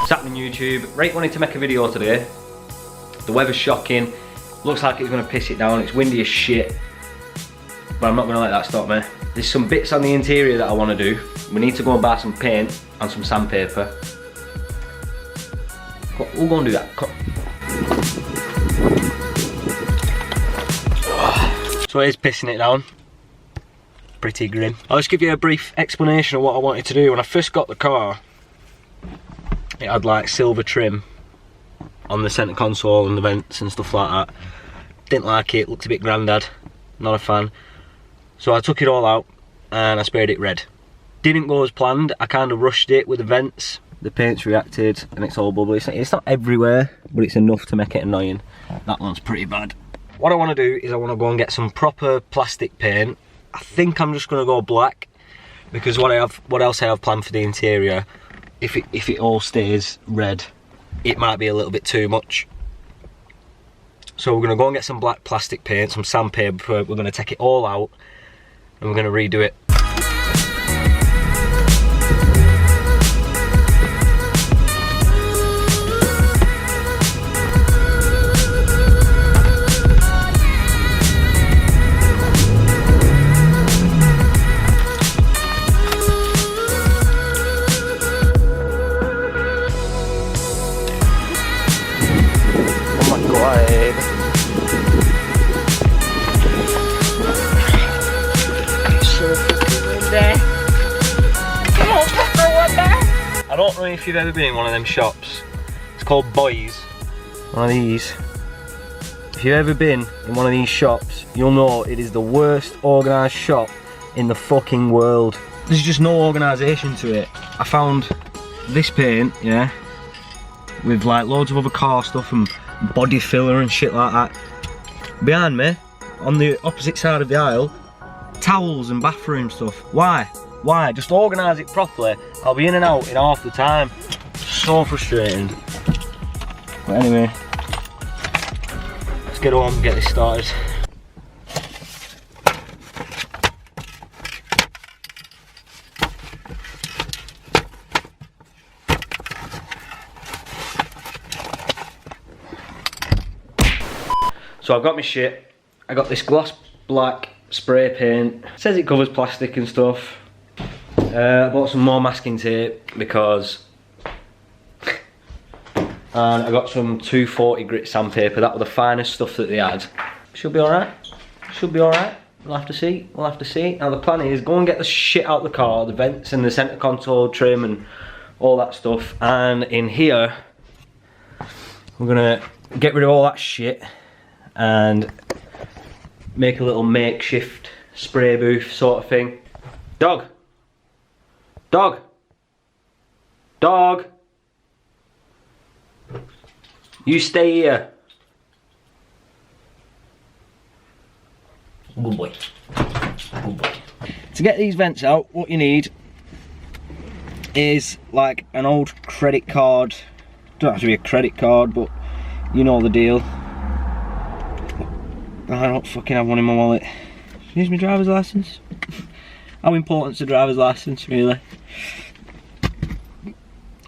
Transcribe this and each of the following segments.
What's happening YouTube? Right, wanted to make a video today. The weather's shocking. Looks like it's going to piss it down. It's windy as shit. But I'm not going to let that stop me. There's some bits on the interior that I want to do. We need to go and buy some paint and some sandpaper. We'll go and do that. So it is pissing it down. Pretty grim. I'll just give you a brief explanation of what I wanted to do. When I first got the car, it had like silver trim on the centre console and the vents and stuff like that. Didn't like it, looked a bit grandad, not a fan. So I took it all out and I sprayed it red. Didn't go as planned, I kind of rushed it with the vents. The paint's reacted and it's all bubbly. It's not everywhere, but it's enough to make it annoying. That one's pretty bad. What I want to do is I want to go and get some proper plastic paint. I think I'm just going to go black, because what else I have planned for the interior, if it all stays red, it might be a little bit too much. So we're going to go and get some black plastic paint, some sandpaper. We're going to take it all out and we're going to redo it. I don't know if you've ever been in one of them shops. It's called Boys. One of these. If you've ever been in one of these shops, you'll know it is the worst organised shop in the fucking world. There's just no organisation to it. I found this paint, yeah, with like loads of other car stuff and body filler and shit like that. Behind me, on the opposite side of the aisle, towels and bathroom stuff. Why? Why? Just organise it properly. I'll be in and out in half the time. So frustrating. But anyway, let's get on and get this started. So I've got my shit. I got this gloss black spray paint. It says it covers plastic and stuff. I bought some more masking tape because, and I got some 240 grit sandpaper. That were the finest stuff that they had. Should be alright. Should be alright. We'll have to see. We'll have to see. Now the plan is go and get the shit out of the car, the vents and the centre console trim and all that stuff. And in here, we're gonna get rid of all that shit and make a little makeshift spray booth sort of thing. Dog! Dog! Dog! You stay here. Good boy. Good boy. To get these vents out, what you need is like an old credit card. Don't have to be a credit card, but you know the deal. I don't fucking have one in my wallet. Here's my driver's license. How important's a driver's license, really?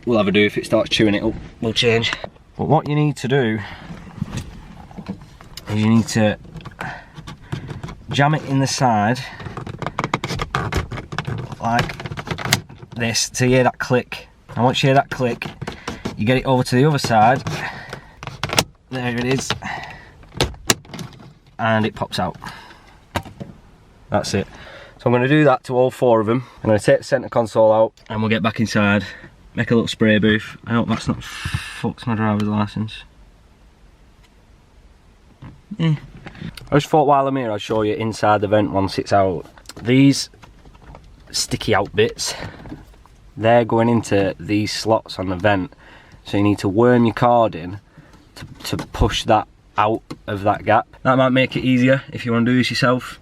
We'll have a do. If it starts chewing it up, we'll change. But what you need to do is you need to jam it in the side like this to hear that click. And once you hear that click, you get it over to the other side. There it is. And it pops out. That's it. So I'm going to do that to all four of them. I'm going to take the centre console out and we'll get back inside, make a little spray booth. I hope that's not fucks my driver's licence. I just thought while I'm here I'd show you inside the vent once it's out. These sticky out bits, they're going into these slots on the vent. So you need to worm your card in to push that out of that gap. That might make it easier if you want to do this yourself.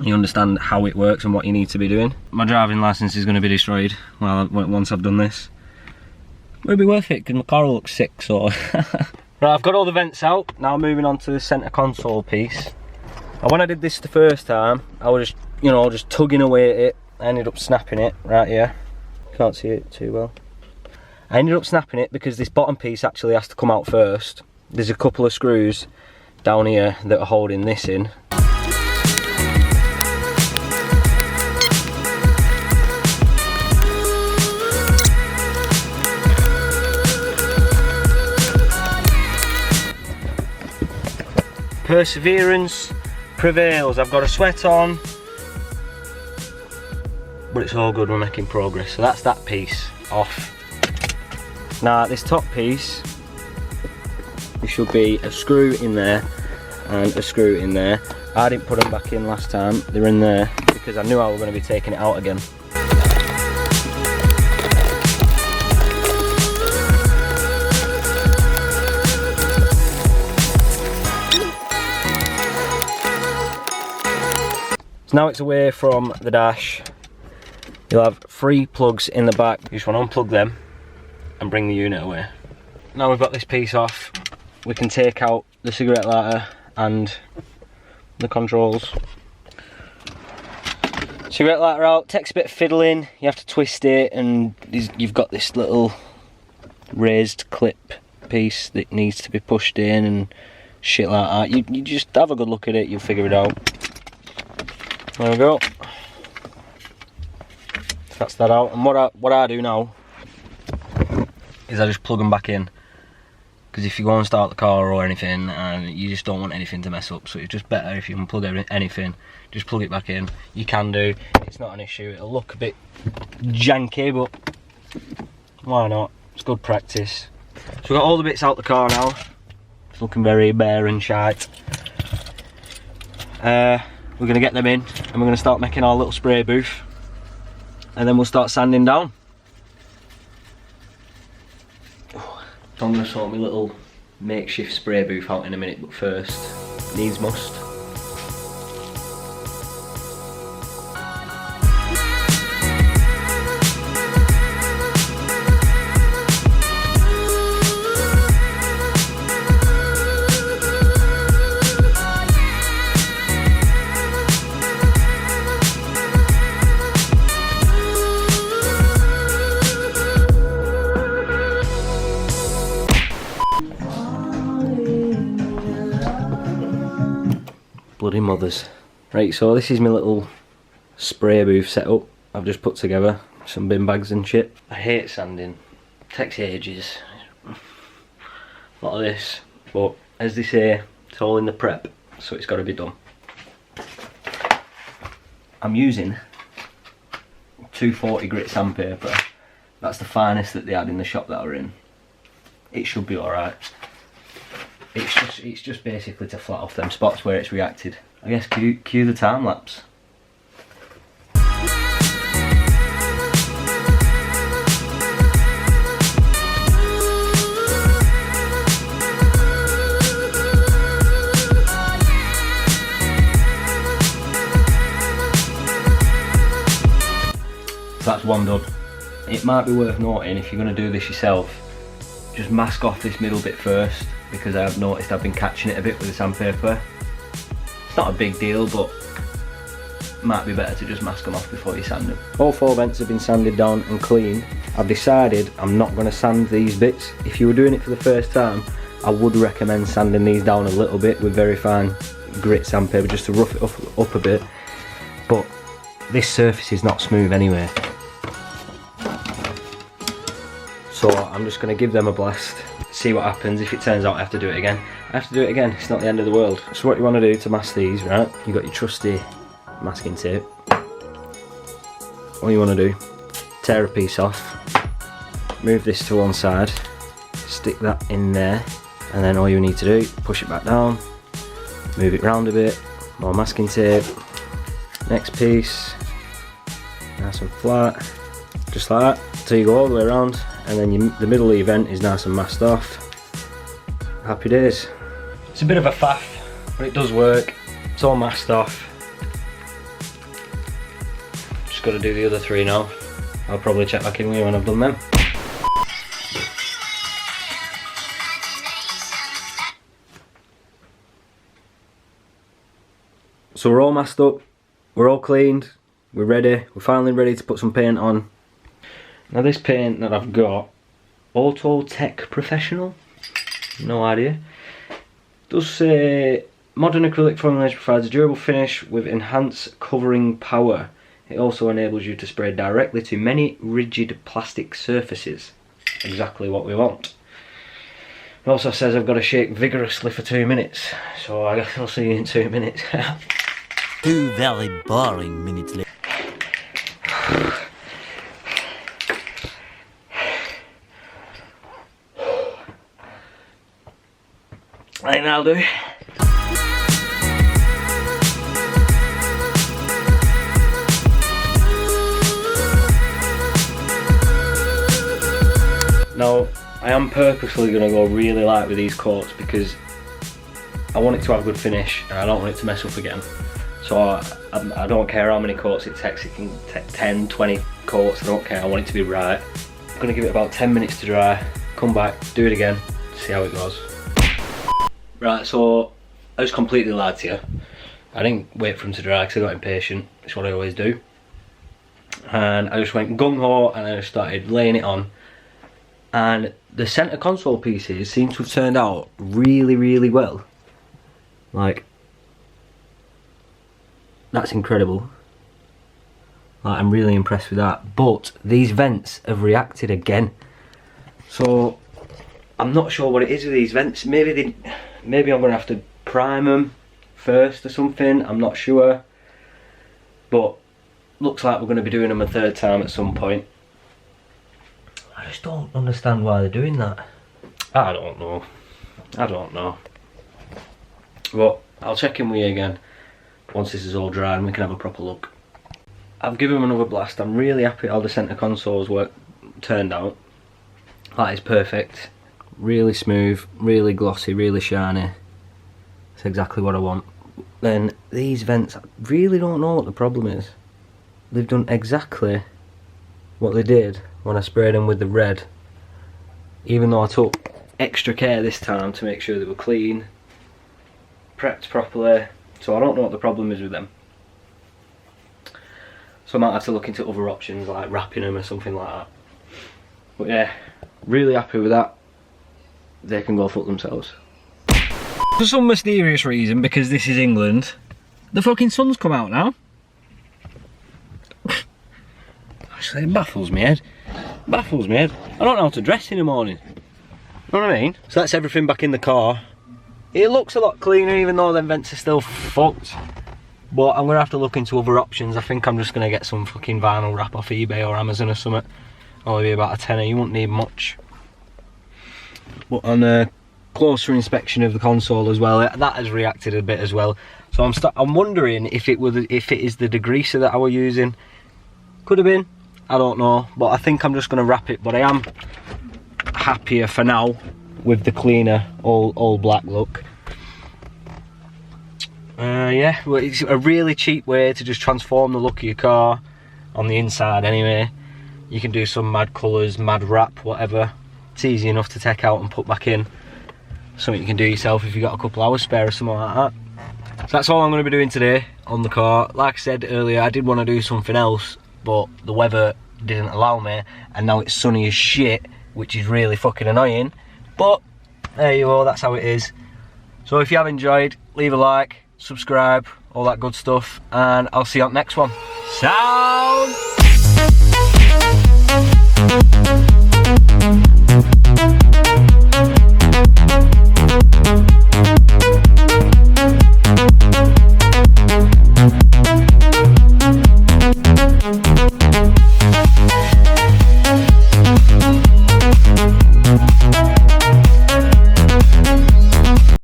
You understand how it works and what you need to be doing. My driving licence is going to be destroyed once I've done this. It'll be worth it because my car will look sick, so. Right, I've got all the vents out. Now moving on to the centre console piece. And when I did this the first time, I was just, you know, just tugging away at it. I ended up snapping it right here. Can't see it too well. I ended up snapping it because this bottom piece actually has to come out first. There's a couple of screws down here that are holding this in. Perseverance prevails. I've got a sweat on, but it's all good, we're making progress. So that's that piece off. Now this top piece, there should be a screw in there and a screw in there. I didn't put them back in last time, they're in there because I knew I was going to be taking it out again. So now it's away from the dash. You'll have 3 plugs in the back. You just want to unplug them and bring the unit away. Now we've got this piece off, we can take out the cigarette lighter and the controls. Cigarette lighter out, takes a bit of fiddling, you have to twist it, and you've got this little raised clip piece that needs to be pushed in and shit like that. You just have a good look at it, you'll figure it out. There we go. That's that out, and what I do now is I just plug them back in, because if you go and start the car or anything and you just don't want anything to mess up, so it's just better if you can plug anything, just plug it back in. You can do, it's not an issue. It'll look a bit janky, but why not, it's good practice. So we've got all the bits out the car now, it's looking very bare and shite. We're going to get them in and we're going to start making our little spray booth, and then we'll start sanding down. I'm going to sort my little makeshift spray booth out in a minute, but first, needs must. Bloody mothers. Right, so this is my little spray booth setup I've just put together. Some bin bags and shit. I hate sanding. Takes ages. A lot of this. But as they say, it's all in the prep, so it's got to be done. I'm using 240 grit sandpaper. That's the finest that they had in the shop that we're in. It should be alright. It's just basically to flat off them spots where it's reacted. I guess cue the time lapse. So that's one done. It might be worth noting, if you're going to do this yourself, just mask off this middle bit first, because I've noticed I've been catching it a bit with the sandpaper. It's not a big deal, but it might be better to just mask them off before you sand them. All 4 vents have been sanded down and cleaned. I've decided I'm not going to sand these bits. If you were doing it for the first time, I would recommend sanding these down a little bit with very fine grit sandpaper, just to rough it up a bit. But this surface is not smooth anyway. So I'm just going to give them a blast, see what happens. If it turns out I have to do it again, I have to do it again. It's not the end of the world. So what you want to do to mask these, right? You've got your trusty masking tape. All you want to do, tear a piece off, move this to one side, stick that in there, and then all you need to do, push it back down, move it round a bit, more masking tape, next piece, nice and flat, just like that, so you go all the way around, and then the middle of the vent is nice and masked off. Happy days. It's a bit of a faff, but it does work. It's all masked off. Just got to do the other 3 now. I'll probably check back in with you when I've done them. So we're all masked up, we're all cleaned, we're ready, we're finally ready to put some paint on. Now this paint that I've got Auto Tech Professional, no idea. Does say modern acrylic formulation provides a durable finish with enhanced covering power. It also enables you to spray directly to many rigid plastic surfaces. Exactly what we want. It also says I've got to shake vigorously for 2 minutes, so I guess I'll see you in 2 minutes. 2 very boring minutes later. I think that'll do. Now, I am purposely going to go really light with these coats because I want it to have a good finish and I don't want it to mess up again. So I don't care how many coats it takes. It can take 10, 20 coats, I don't care, I want it to be right. I'm going to give it about 10 minutes to dry, come back, do it again, see how it goes. Right, so I just completely lied to you. I didn't wait for them to dry because I got impatient, it's what I always do. And I just went gung-ho and I just started laying it on. And the centre console pieces seem to have turned out really, really well. Like, that's incredible. Like, I'm really impressed with that. But these vents have reacted again. So I'm not sure what it is with these vents. Maybe I'm gonna have to prime them first or something. I'm not sure. But looks like we're gonna be doing them a third time at some point. I just don't understand why they're doing that. I don't know. But I'll check in with you again once this is all dry and we can have a proper look. I've given them another blast. I'm really happy how the centre consoles turned out. That is perfect. Really smooth, really glossy, really shiny. That's exactly what I want. Then these vents, I really don't know what the problem is. They've done exactly what they did when I sprayed them with the red, even though I took extra care this time to make sure they were clean, prepped properly, so I don't know what the problem is with them. So I might have to look into other options like wrapping them or something like that. But yeah, really happy with that. They can go fuck themselves. For some mysterious reason, because this is England, the fucking sun's come out now. Actually, it baffles me, Ed. Baffles me, Ed. I don't know how to dress in the morning. You know what I mean? So that's everything back in the car. It looks a lot cleaner even though them vents are still fucked. But I'm gonna have to look into other options. I think I'm just gonna get some fucking vinyl wrap off eBay or Amazon or something. Only be about a tenner, you won't need much. But on a closer inspection of the console as well, that has reacted a bit as well. So I'm wondering if it is the degreaser that I was using. Could have been. I don't know, but I think I'm just going to wrap it. But I am happier for now with the cleaner, all black look. Yeah, well, it's a really cheap way to just transform the look of your car on the inside anyway. You can do some mad colours, mad wrap, whatever. It's easy enough to take out and put back in. Something you can do yourself if you've got a couple hours spare or something like that. So that's all I'm going to be doing today on the car. Like I said earlier, I did want to do something else, but the weather didn't allow me, and now it's sunny as shit, which is really fucking annoying. But there you go, that's how it is. So if you have enjoyed, leave a like, subscribe, all that good stuff, and I'll see you on the next one. Sound!